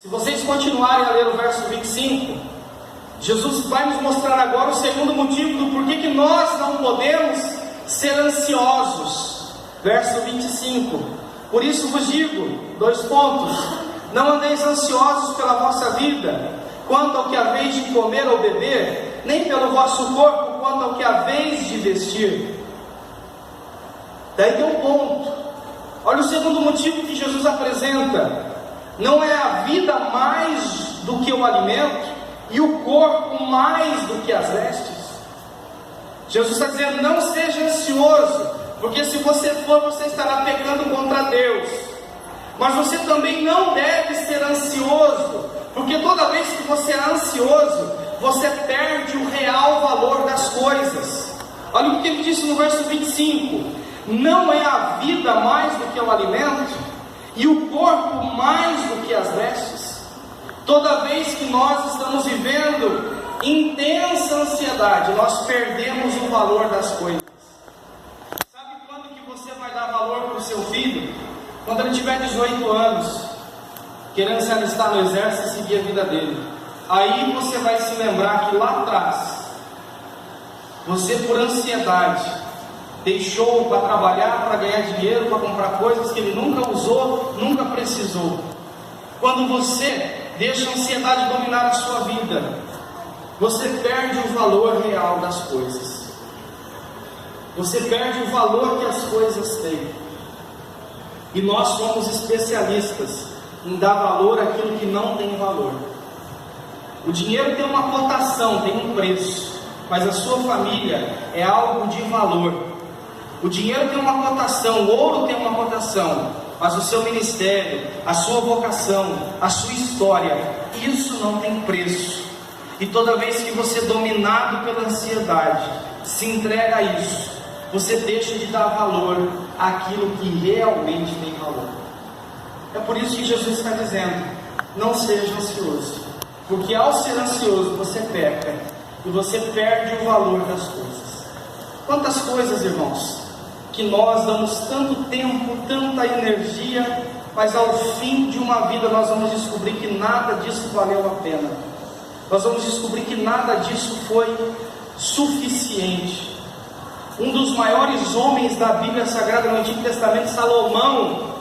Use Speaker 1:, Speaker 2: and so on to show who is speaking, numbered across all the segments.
Speaker 1: Se vocês continuarem a ler o verso 25, Jesus vai nos mostrar agora o segundo motivo do porquê que nós não podemos ser ansiosos. Verso 25: por isso vos digo, 2 pontos, não andeis ansiosos pela vossa vida, quanto ao que haveis de comer ou beber, nem pelo vosso corpo, quanto ao que haveis de vestir. Daí tem um ponto. Olha o segundo motivo que Jesus apresenta: não é a vida mais do que o alimento, e o corpo mais do que as vestes? Jesus está dizendo: não seja ansioso, porque se você for, você estará pecando contra Deus. Mas você também não deve ser ansioso, porque toda vez que você é ansioso, você perde o real valor das coisas. Olha o que ele disse no verso 25: não é a vida mais do que o alimento, e o corpo mais do que as vestes? Toda vez que nós estamos vivendo intensa ansiedade, nós perdemos o valor das coisas. Sabe quando que você vai dar valor para o seu filho? Quando ele tiver 18 anos, querendo se alistar no exército e seguir a vida dele. Aí você vai se lembrar que lá atrás, você por ansiedade deixou para trabalhar, para ganhar dinheiro, para comprar coisas que ele nunca usou, nunca precisou. Quando você deixa a ansiedade dominar a sua vida, você perde o valor real das coisas. Você perde o valor que as coisas têm. E nós somos especialistas em dar valor àquilo que não tem valor. O dinheiro tem uma cotação, tem um preço, mas a sua família é algo de valor. O dinheiro tem uma cotação, o ouro tem uma cotação, mas o seu ministério, a sua vocação, a sua história, isso não tem preço. E toda vez que você, dominado pela ansiedade, se entrega a isso, você deixa de dar valor àquilo que realmente tem valor. É por isso que Jesus está dizendo: não seja ansioso, porque ao ser ansioso você peca e você perde o valor das coisas. Quantas coisas, irmãos, que nós damos tanto tempo, tanta energia, mas ao fim de uma vida nós vamos descobrir que nada disso valeu a pena. Nós vamos descobrir que nada disso foi suficiente. Um dos maiores homens da Bíblia Sagrada no Antigo Testamento, Salomão,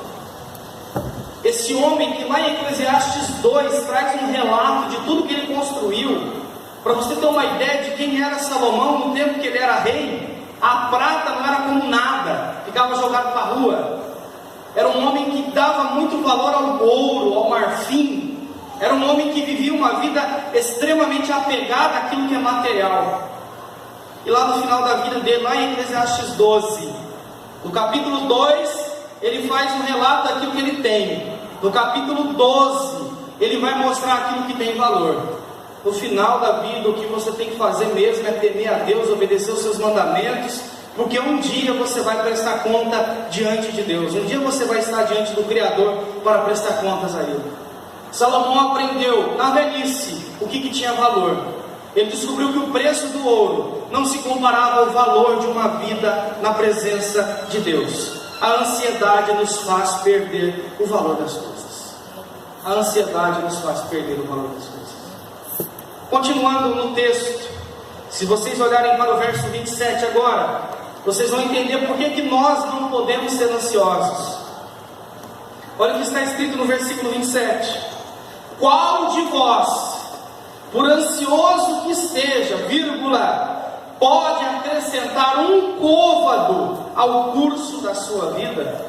Speaker 1: esse homem que lá em Eclesiastes 2 traz um relato de tudo que ele construiu. Para você ter uma ideia de quem era Salomão no tempo que ele era rei, a prata não era como nada, ficava jogado para a rua. Era um homem que dava muito valor ao ouro, ao marfim. Era um homem que vivia uma vida extremamente apegada àquilo que é material. E lá no final da vida dele, lá em Eclesiastes 12, no capítulo 2, ele faz um relato daquilo que ele tem. No capítulo 12, ele vai mostrar aquilo que tem valor. No final da vida, o que você tem que fazer mesmo é temer a Deus, obedecer os seus mandamentos, porque um dia você vai prestar conta diante de Deus. Um dia você vai estar diante do Criador para prestar contas a Ele. Salomão aprendeu na velhice o que tinha valor. Ele descobriu que o preço do ouro não se comparava ao valor de uma vida na presença de Deus. A ansiedade nos faz perder o valor das coisas. A ansiedade nos faz perder o valor das coisas. Continuando no texto, se vocês olharem para o verso 27 agora, vocês vão entender por que nós não podemos ser ansiosos. Olha o que está escrito no versículo 27. Qual de vós, por ansioso que esteja, pode acrescentar um côvado ao curso da sua vida?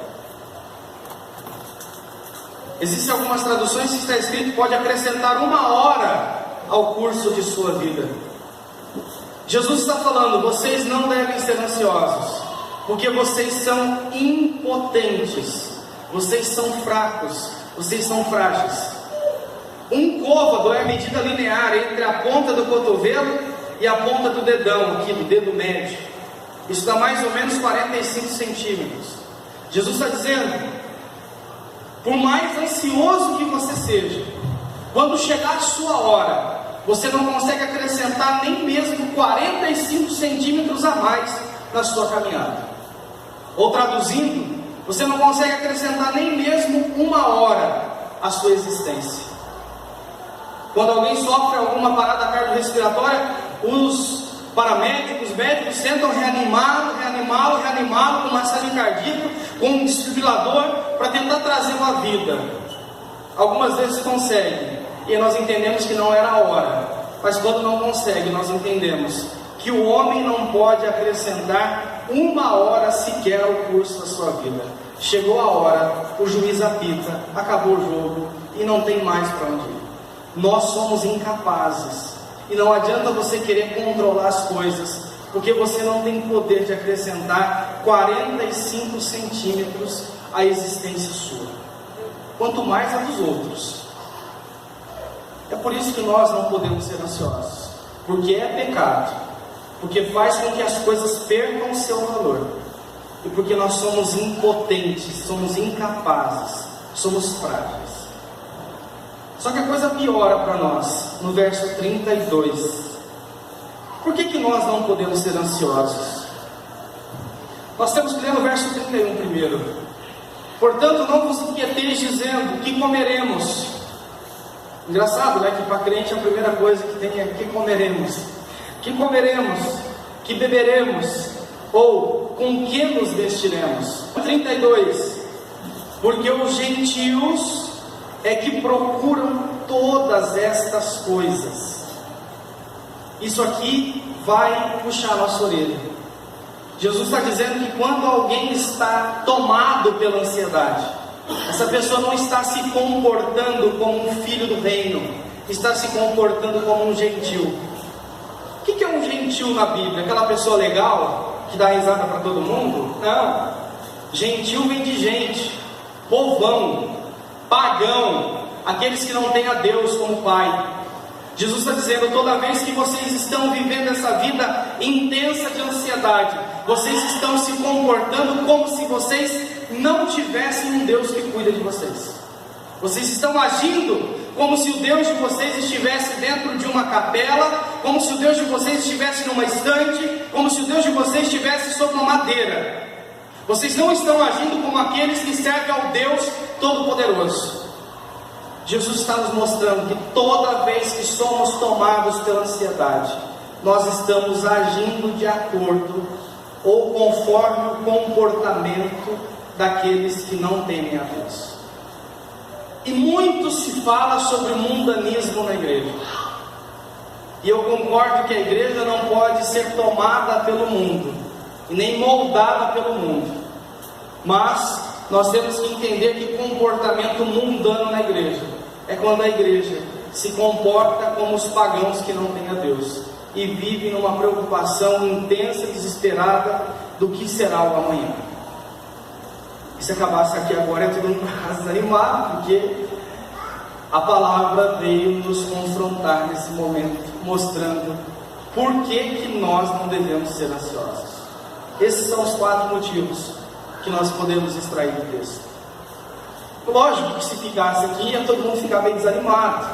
Speaker 1: Existem algumas traduções que está escrito: pode acrescentar 1 hora ao curso de sua vida. Jesus está falando: vocês não devem ser ansiosos, porque vocês são impotentes, vocês são fracos, vocês são frágeis. Um côvado é a medida linear entre a ponta do cotovelo e a ponta do dedão, aqui do dedo médio. Isso dá mais ou menos 45 centímetros. Jesus está dizendo: por mais ansioso que você seja, quando chegar a sua hora, você não consegue acrescentar nem mesmo 45 centímetros a mais na sua caminhada. Ou traduzindo, você não consegue acrescentar nem mesmo 1 hora à sua existência. Quando alguém sofre alguma parada cardiorrespiratória, os paramédicos, os médicos tentam reanimá-lo com massagem cardíaca, com um desfibrilador, para tentar trazê-lo à vida. Algumas vezes consegue, e nós entendemos que não era a hora. Mas quando não consegue, nós entendemos que o homem não pode acrescentar uma hora sequer ao curso da sua vida. Chegou a hora, o juiz apita, acabou o jogo e não tem mais para onde ir. Nós somos incapazes, e não adianta você querer controlar as coisas, porque você não tem poder de acrescentar 45 centímetros à existência sua, quanto mais a dos outros. É por isso que nós não podemos ser ansiosos, porque é pecado, porque faz com que as coisas percam o seu valor, e porque nós somos impotentes, somos incapazes, somos frágeis. Só que a coisa piora para nós, no verso 32. Por que nós não podemos ser ansiosos? Nós temos que ler no verso 31 primeiro. Portanto, não vos inquieteis dizendo: que comeremos? Engraçado, né? Que para crente a primeira coisa que tem é: que comeremos? Que comeremos? Que beberemos? Ou com que nos vestiremos? 32. Porque os gentios é que procuram todas estas coisas. Isso aqui vai puxar a nossa orelha. Jesus está dizendo que quando alguém está tomado pela ansiedade, essa pessoa não está se comportando como um filho do reino, está se comportando como um gentil. O que é um gentil na Bíblia? Aquela pessoa legal, que dá risada para todo mundo? Não. Gentil vem de gente, povão, pagão, aqueles que não têm a Deus como Pai. Jesus está dizendo: toda vez que vocês estão vivendo essa vida intensa de ansiedade, vocês estão se comportando como se vocês não tivessem um Deus que cuida de vocês. Vocês estão agindo como se o Deus de vocês estivesse dentro de uma capela, como se o Deus de vocês estivesse numa estante, como se o Deus de vocês estivesse sob uma madeira. Vocês não estão agindo como aqueles que servem ao Deus Todo-Poderoso. Jesus está nos mostrando que toda vez que somos tomados pela ansiedade, nós estamos agindo de acordo ou conforme o comportamento daqueles que não temem a Deus. E muito se fala sobre o mundanismo na igreja. E eu concordo que a igreja não pode ser tomada pelo mundo, e nem moldada pelo mundo. Mas nós temos que entender que comportamento mundano na igreja é quando a igreja se comporta como os pagãos que não têm a Deus e vivem numa preocupação intensa e desesperada do que será o amanhã. E se acabasse aqui agora, é todo mundo desanimado, porque a palavra veio nos confrontar nesse momento, mostrando por que nós não devemos ser ansiosos. Esses são os 4 motivos que nós podemos extrair do texto. Lógico que se ficasse aqui, ia todo mundo ficar bem desanimado.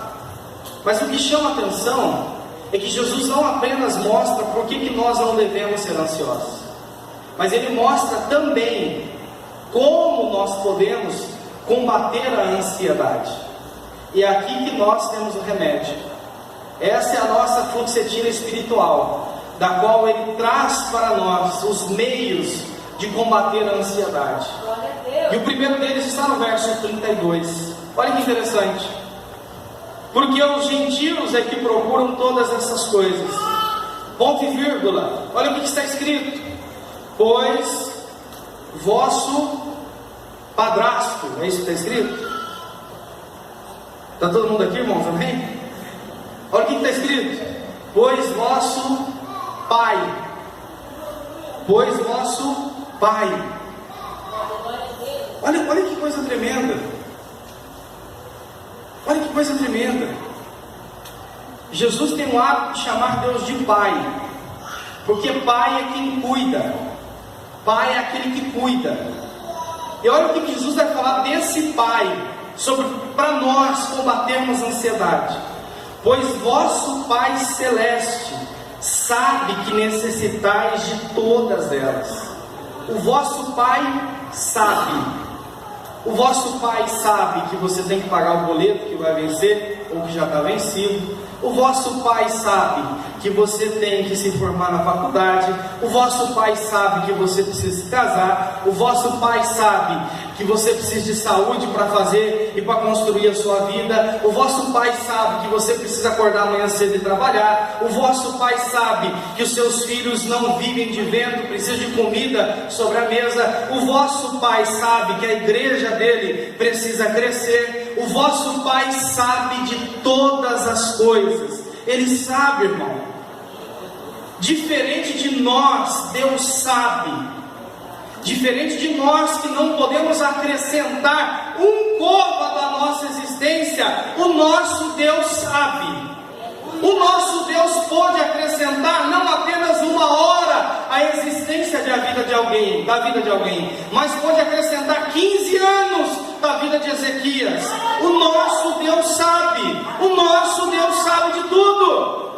Speaker 1: Mas o que chama a atenção é que Jesus não apenas mostra por que nós não devemos ser ansiosos, mas Ele mostra também como nós podemos combater a ansiedade. E é aqui que nós temos o remédio. Essa é a nossa fluxetina espiritual, da qual Ele traz para nós os meios de combater a ansiedade. E o primeiro deles está no verso 32. Olha que interessante. Porque os gentios é que procuram todas essas coisas. Ponto e vírgula. Olha o que está escrito: pois vosso padrasto. É isso que está escrito? Está todo mundo aqui, irmãos? Amém? Olha o que está escrito: pois vosso pai. Pois vosso pai. Olha que coisa tremenda. Olha que coisa tremenda. Jesus tem um hábito de chamar Deus de Pai, porque Pai é quem cuida. Pai é aquele que cuida. E olha o que Jesus vai falar desse Pai, para nós combatermos a ansiedade. Pois vosso Pai Celeste sabe que necessitais de todas elas. O vosso Pai sabe. O vosso pai sabe que você tem que pagar o boleto que vai vencer ou que já está vencido. O vosso pai sabe que você tem que se formar na faculdade. O vosso pai sabe que você precisa se casar. O vosso pai sabe que você precisa de saúde para fazer e para construir a sua vida. O vosso pai sabe que você precisa acordar amanhã cedo e trabalhar. O vosso pai sabe que os seus filhos não vivem de vento, precisam de comida sobre a mesa. O vosso pai sabe que a igreja dele precisa crescer. O vosso pai sabe de todas as coisas. Ele sabe, irmão. Diferente de nós, Deus sabe. Diferente de nós que não podemos acrescentar um côvado à nossa existência, o nosso Deus sabe. O nosso Deus pode acrescentar não apenas uma hora à existência da vida de alguém, mas pode acrescentar 15 anos da vida de Ezequias. O nosso Deus sabe. O nosso Deus sabe de tudo.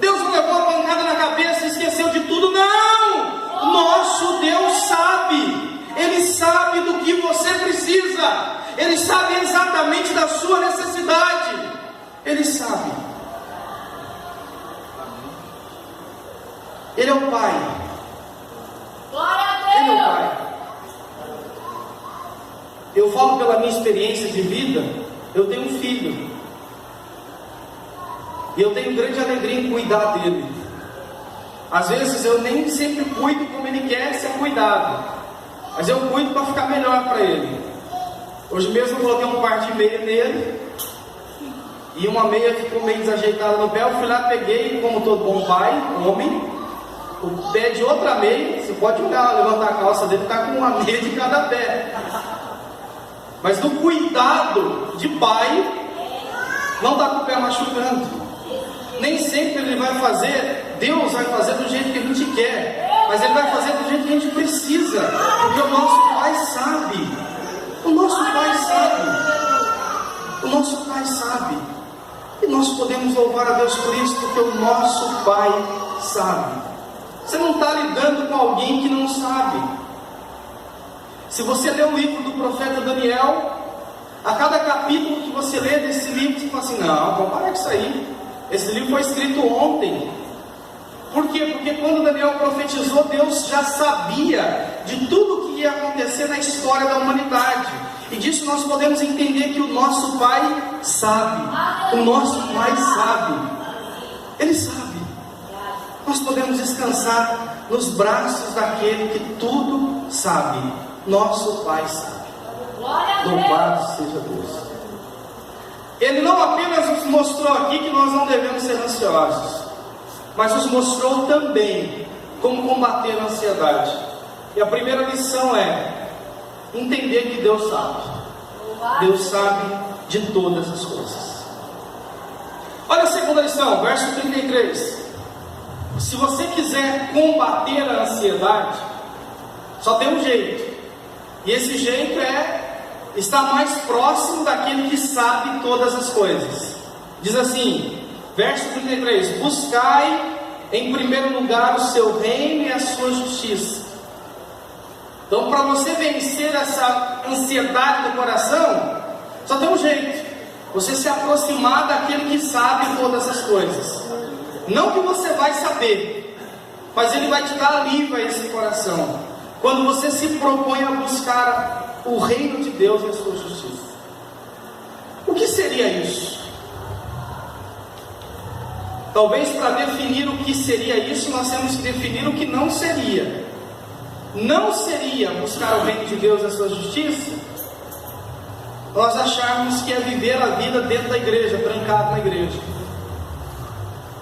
Speaker 1: Deus não levou a pancada na cabeça e esqueceu de tudo, não. Nosso Deus sabe. Ele sabe do que você precisa. Ele sabe exatamente da sua necessidade. Ele sabe. Ele é o Pai. Ele é o Pai. Eu falo pela minha experiência de vida. Eu tenho um filho. E eu tenho grande alegria em cuidar dele. Às vezes eu nem sempre cuido como ele quer ser cuidado, mas eu cuido para ficar melhor para ele. Hoje mesmo eu coloquei um par de meia nele, e uma meia ficou meio desajeitada no pé. Eu fui lá, peguei, como todo bom pai, homem, o pé de outra meia. Você pode olhar, levantar a calça dele, está com uma meia de cada pé. Mas no cuidado de pai, não está com o pé machucando. Nem sempre ele vai fazer, Deus vai fazer do jeito que a gente quer, mas ele vai fazer do jeito que a gente precisa, porque o nosso Pai sabe. O nosso Pai sabe. O nosso Pai sabe. E nós podemos louvar a Deus por isso, porque o nosso Pai sabe. Você não está lidando com alguém que não sabe. Se você ler o livro do profeta Daniel, a cada capítulo que você lê desse livro, você fala assim: não, vamos parar com isso aí. Esse livro foi escrito ontem. Por quê? Porque quando Daniel profetizou, Deus já sabia de tudo que ia acontecer na história da humanidade. E disso nós podemos entender que o nosso Pai sabe. O nosso Pai sabe. Ele sabe. Nós podemos descansar nos braços daquele que tudo sabe. Nosso Pai sabe. Louvado seja Deus. Ele não apenas nos mostrou aqui que nós não devemos ser ansiosos, mas nos mostrou também como combater a ansiedade. E a primeira lição é entender que Deus sabe. Deus sabe de todas as coisas. Olha a segunda lição, verso 33. Se você quiser combater a ansiedade, só tem um jeito. E esse jeito é está mais próximo daquele que sabe todas as coisas. Diz assim, verso 33: buscai em primeiro lugar o seu reino e a sua justiça. Então, para você vencer essa ansiedade do coração, só tem um jeito: você se aproximar daquele que sabe todas as coisas. Não que você vai saber, mas ele vai te dar alívio a esse coração, quando você se propõe a buscar o reino de Deus e a sua justiça. O que seria isso? Talvez para definir o que seria isso, nós temos que definir o que não seria. Não seria buscar o reino de Deus e a sua justiça nós acharmos que é viver a vida dentro da igreja, trancado na igreja.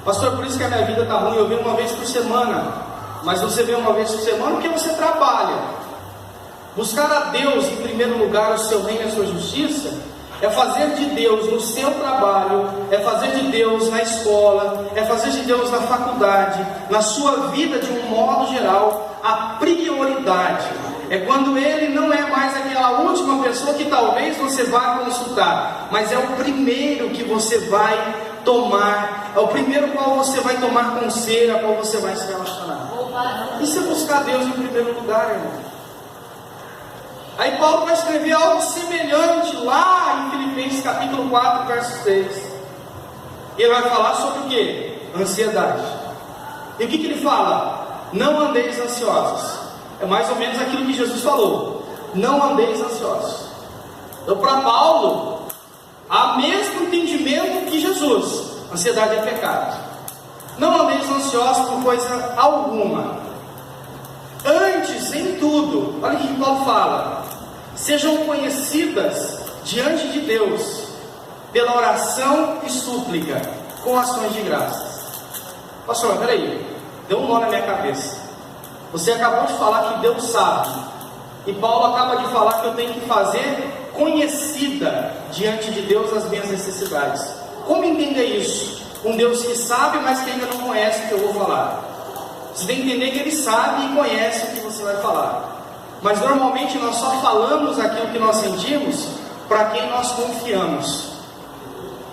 Speaker 1: Pastor, por isso que a minha vida está ruim, eu venho uma vez por semana. Mas você vem uma vez por semana porque você trabalha. Buscar a Deus em primeiro lugar, o seu reino e a sua justiça, é fazer de Deus no seu trabalho, é fazer de Deus na escola, é fazer de Deus na faculdade, na sua vida de um modo geral, a prioridade. É quando Ele não é mais aquela última pessoa que talvez você vá consultar, mas é o primeiro que você vai tomar, é o primeiro qual você vai tomar conselho, a qual você vai se relacionar. Isso é buscar Deus em primeiro lugar, irmão. Aí Paulo vai escrever algo semelhante lá em Filipenses capítulo 4, verso 6. E ele vai falar sobre o que? Ansiedade. E o que ele fala? Não andeis ansiosos. É mais ou menos aquilo que Jesus falou. Não andeis ansiosos. Então, para Paulo, há mesmo entendimento que Jesus. Ansiedade é pecado. Não andeis ansiosos por coisa alguma. Antes, em tudo, olha o que Paulo fala: sejam conhecidas diante de Deus pela oração e súplica, com ações de graças. Pastor, peraí, deu um nó na minha cabeça. Você acabou de falar que Deus sabe, e Paulo acaba de falar que eu tenho que fazer conhecida diante de Deus as minhas necessidades. Como entender isso? Um Deus que sabe, mas que ainda não conhece o que eu vou falar. Você tem que entender que Ele sabe e conhece o que você vai falar. Mas normalmente nós só falamos aquilo que nós sentimos para quem nós confiamos.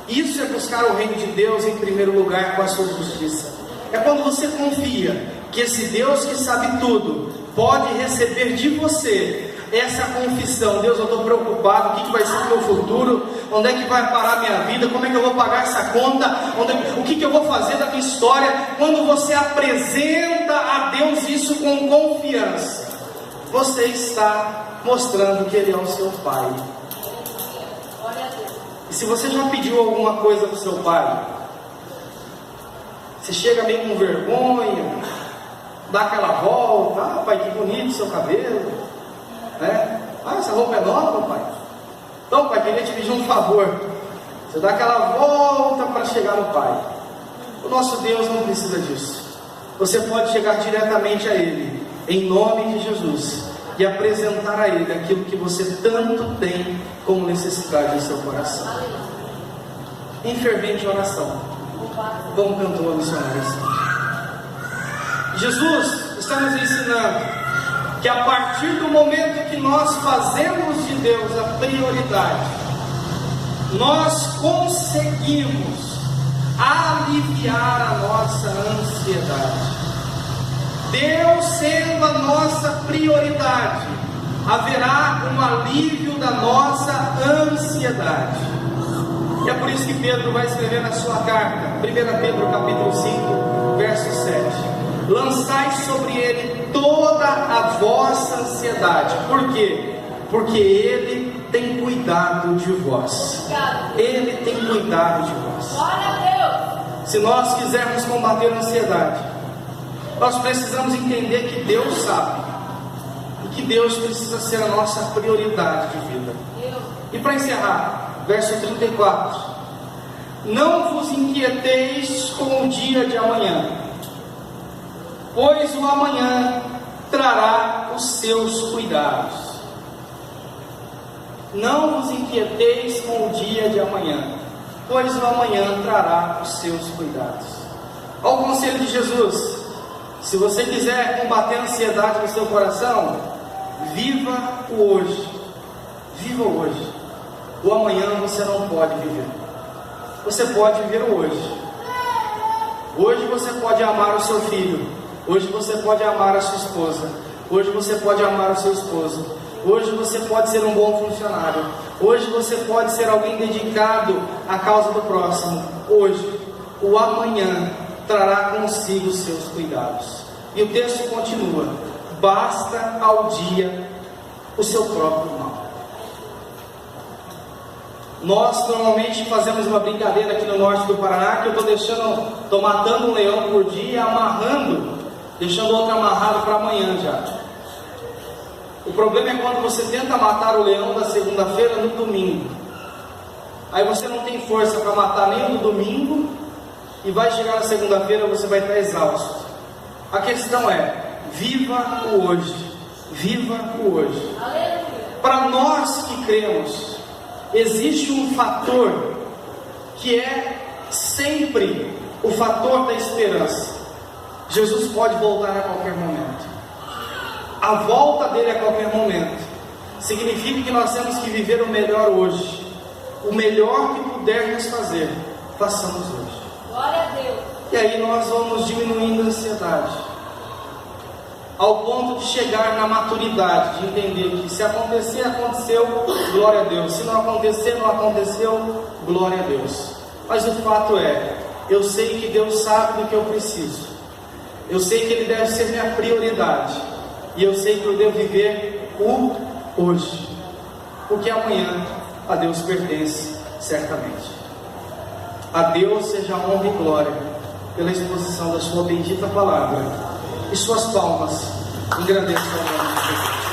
Speaker 1: Isso é buscar o reino de Deus em primeiro lugar com a sua justiça. É quando você confia que esse Deus que sabe tudo pode receber de você essa confissão: Deus, eu estou preocupado, o que vai ser o meu futuro, onde é que vai parar a minha vida, como é que eu vou pagar essa conta, o que eu vou fazer da minha história. Quando você apresenta a Deus isso com confiança, você está mostrando que Ele é o seu Pai. E se você já pediu alguma coisa para o seu Pai, você chega meio com vergonha, dá aquela volta: ah, pai, que bonito o seu cabelo, né? Ah, essa roupa é nova, pai. Então, pai, queria te pedir um favor. Você dá aquela volta para chegar no Pai. O nosso Deus não precisa disso. Você pode chegar diretamente a Ele, em nome de Jesus, e apresentar a Ele aquilo que você tanto tem como necessidade em seu coração, em fervente oração. Vamos cantar uma missionária. Jesus está nos ensinando que a partir do momento que nós fazemos de Deus a prioridade, nós conseguimos aliviar a nossa ansiedade. Deus sendo a nossa prioridade, haverá um alívio da nossa ansiedade. E é por isso que Pedro vai escrever na sua carta, 1 Pedro capítulo 5, verso 7: lançai sobre Ele toda a vossa ansiedade. Por quê? Porque Ele tem cuidado de vós. Ele tem cuidado de vós. Glória a Deus. Se nós quisermos combater a ansiedade, nós precisamos entender que Deus sabe, e que Deus precisa ser a nossa prioridade de vida. E para encerrar, verso 34: não vos inquieteis com o dia de amanhã, pois o amanhã trará os seus cuidados. Não vos inquieteis com o dia de amanhã, pois o amanhã trará os seus cuidados. Olha o conselho de Jesus: se você quiser combater a ansiedade no seu coração, viva o hoje. Viva o hoje. O amanhã você não pode viver. Você pode viver o hoje. Hoje você pode amar o seu filho. Hoje você pode amar a sua esposa. Hoje você pode amar o seu esposo. Hoje você pode ser um bom funcionário. Hoje você pode ser alguém dedicado à causa do próximo. Hoje, o amanhã trará consigo os seus cuidados. E o texto continua: basta ao dia o seu próprio mal. Nós normalmente fazemos uma brincadeira aqui no norte do Paraná, que eu estou matando um leão por dia e amarrando, deixando outro amarrado para amanhã já. O problema é quando você tenta matar o leão da segunda-feira no domingo. Aí você não tem força para matar nem no domingo, e vai chegar na segunda-feira você vai estar exausto. A questão é: viva o hoje. Viva o hoje. Para nós que cremos, existe um fator que é sempre o fator da esperança. Jesus pode voltar a qualquer momento. A volta dele a qualquer momento significa que nós temos que viver o melhor hoje. O melhor que pudermos fazer, façamos hoje. Glória a Deus. E aí nós vamos diminuindo a ansiedade. ao ponto de chegar na maturidade, de entender que se acontecer, aconteceu, glória a Deus. Se não acontecer, não aconteceu, glória a Deus. Mas o fato é, eu sei que Deus sabe do que eu preciso. Eu sei que Ele deve ser minha prioridade. E eu sei que eu devo viver o hoje. Porque amanhã a Deus pertence certamente. A Deus seja honra e glória pela exposição da sua bendita palavra. E suas palmas engrandeçam o nome de Jesus.